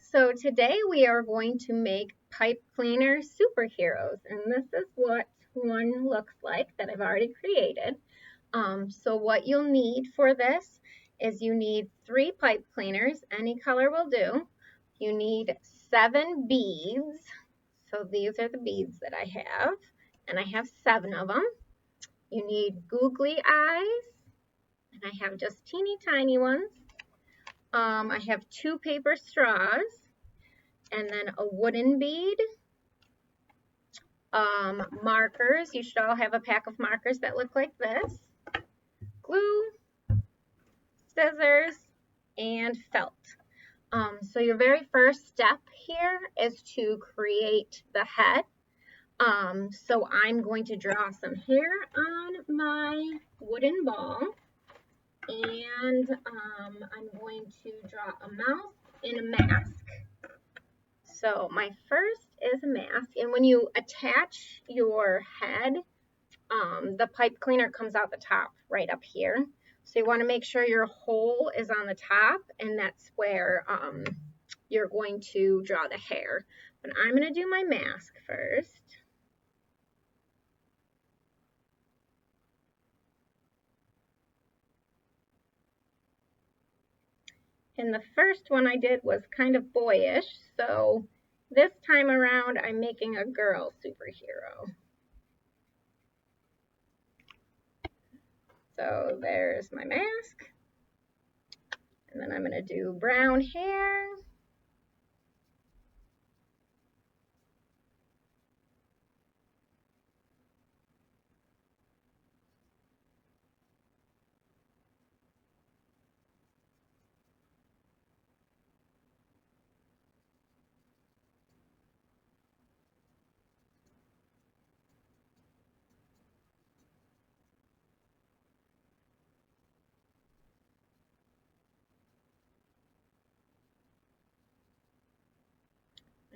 So today we are going to make pipe cleaner superheroes, and this is what one looks like that I've already created. So what you'll need for this is you need 3 pipe cleaners, any color will do. You need 7 beads, so these are the beads that I have, and I have 7 of them. You need googly eyes, and I have just teeny tiny ones. I have 2 paper straws, and then a wooden bead, markers. You should all have a pack of markers that look like this, glue, scissors, and felt. So your very first step here is to create the head. So I'm going to draw some hair on my wooden ball, and I'm going to draw a mouth and a mask. So my first is a mask, and when you attach your head, the pipe cleaner comes out the top right up here. So you want to make sure your hole is on the top, and that's where you're going to draw the hair. But I'm going to do my mask first. And the first one I did was kind of boyish, so this time around I'm making a girl superhero. So there's my mask. And then I'm going to do brown hair.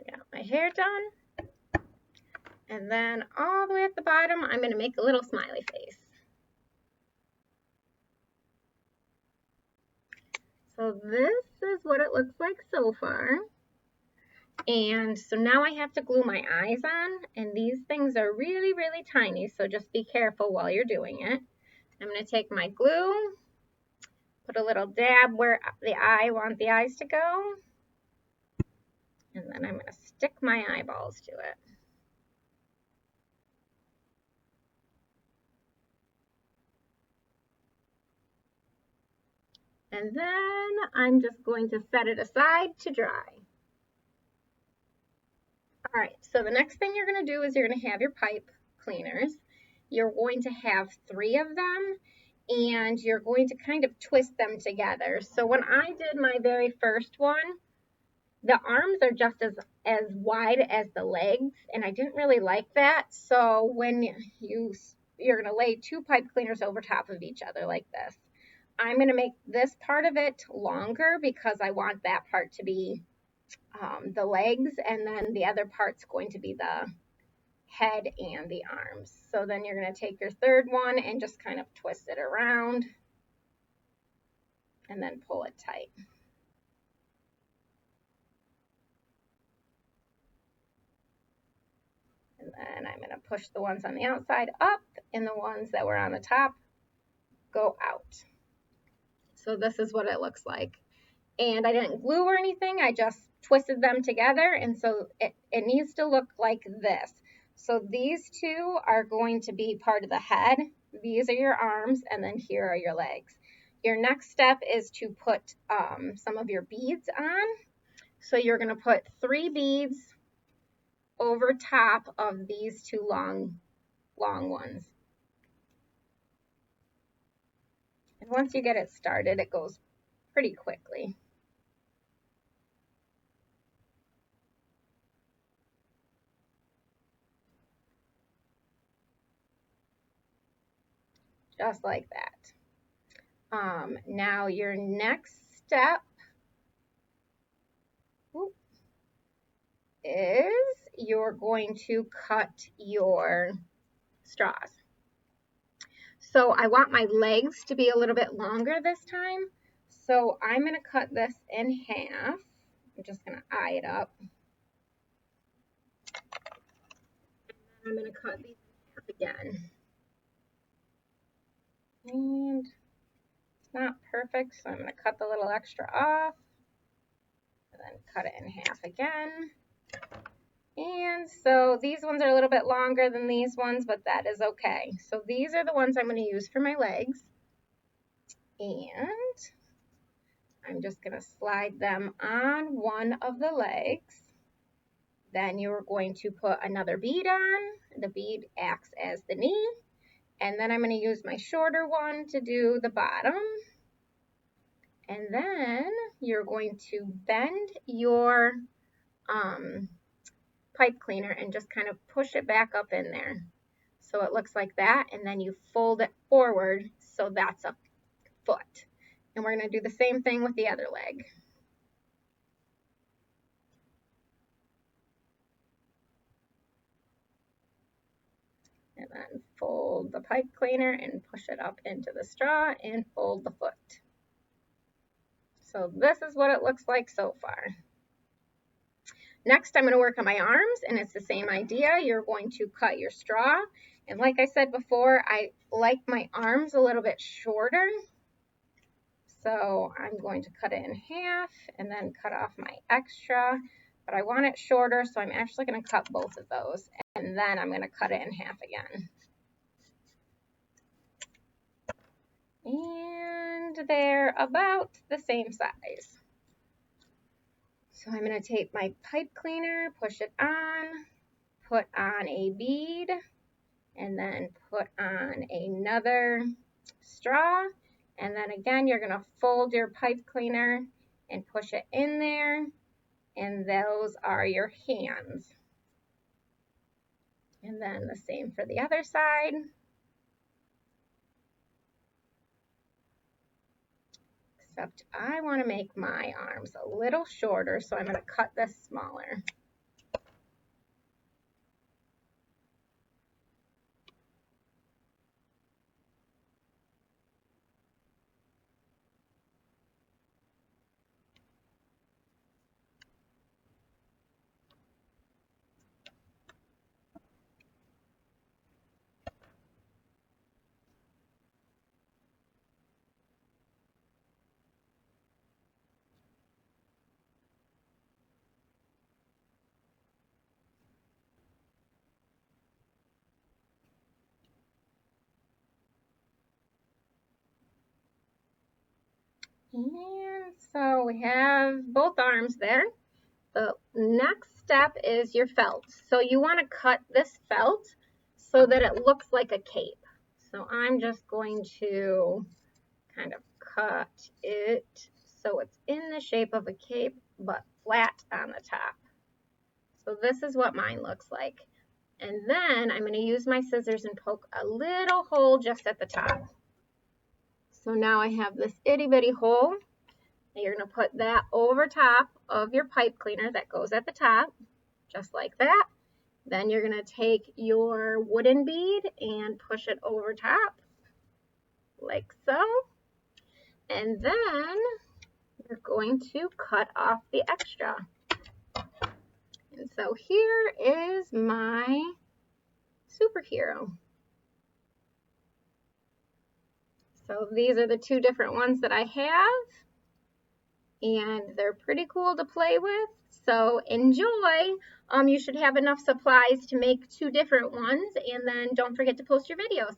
I got my hair done. And then all the way at the bottom, I'm going to make a little smiley face. So this is what it looks like so far. And so now I have to glue my eyes on, and these things are really, really tiny, so just be careful while you're doing it. I'm going to take my glue, put a little dab where I want the eyes to go, and then I'm going to stick my eyeballs to it. And then I'm just going to set it aside to dry. All right, so the next thing you're going to do is you're going to have your pipe cleaners. You're going to have 3 of them, and you're going to kind of twist them together. So when I did my very first one, the arms are just as wide as the legs, and I didn't really like that. So when you're going to lay 2 pipe cleaners over top of each other like this. I'm going to make this part of it longer because I want that part to be the legs, and then the other part's going to be the head and the arms. So then you're going to take your third one and just kind of twist it around and then pull it tight. And then I'm going to push the ones on the outside up, and the ones that were on the top go out. So this is what it looks like. And I didn't glue or anything, I just twisted them together, and so it needs to look like this. So these 2 are going to be part of the head, these are your arms, and then here are your legs. Your next step is to put some of your beads on. So you're going to put 3 beads over top of these 2 long ones. And once you get it started, it goes pretty quickly. Just like that. Now your next step is you're going to cut your straws. So I want my legs to be a little bit longer this time. So I'm going to cut this in half. I'm just going to eye it up. I'm going to cut these in half again. And it's not perfect, so I'm going to cut the little extra off. And then cut it in half again. And so these ones are a little bit longer than these ones, but that is okay. So these are the ones I'm going to use for my legs. And I'm just going to slide them on one of the legs. Then you're going to put another bead on. The bead acts as the knee. And then I'm going to use my shorter one to do the bottom. And then you're going to bend your pipe cleaner and just kind of push it back up in there. So it looks like that. And then you fold it forward. So that's a foot. And we're going to do the same thing with the other leg. And then fold the pipe cleaner and push it up into the straw and fold the foot. So this is what it looks like so far. Next, I'm going to work on my arms, and it's the same idea. You're going to cut your straw. And like I said before, I like my arms a little bit shorter. So I'm going to cut it in half and then cut off my extra. But I want it shorter, so I'm actually going to cut both of those. And then I'm going to cut it in half again. And they're about the same size. So I'm going to take my pipe cleaner, push it on, put on a bead, and then put on another straw. And then again, you're going to fold your pipe cleaner and push it in there. And those are your hands. And then the same for the other side. Except I want to make my arms a little shorter, so I'm going to cut this smaller. And so we have both arms there. The next step is your felt. So you want to cut this felt so that it looks like a cape. So I'm just going to kind of cut it so it's in the shape of a cape but flat on the top. So this is what mine looks like. And then I'm going to use my scissors and poke a little hole just at the top. So now I have this itty bitty hole. And you're going to put that over top of your pipe cleaner that goes at the top, just like that. Then you're going to take your wooden bead and push it over top, like so. And then you're going to cut off the extra. And so here is my superhero. So these are the two different ones that I have. And they're pretty cool to play with, so enjoy. You should have enough supplies to make two different ones, and then don't forget to post your videos.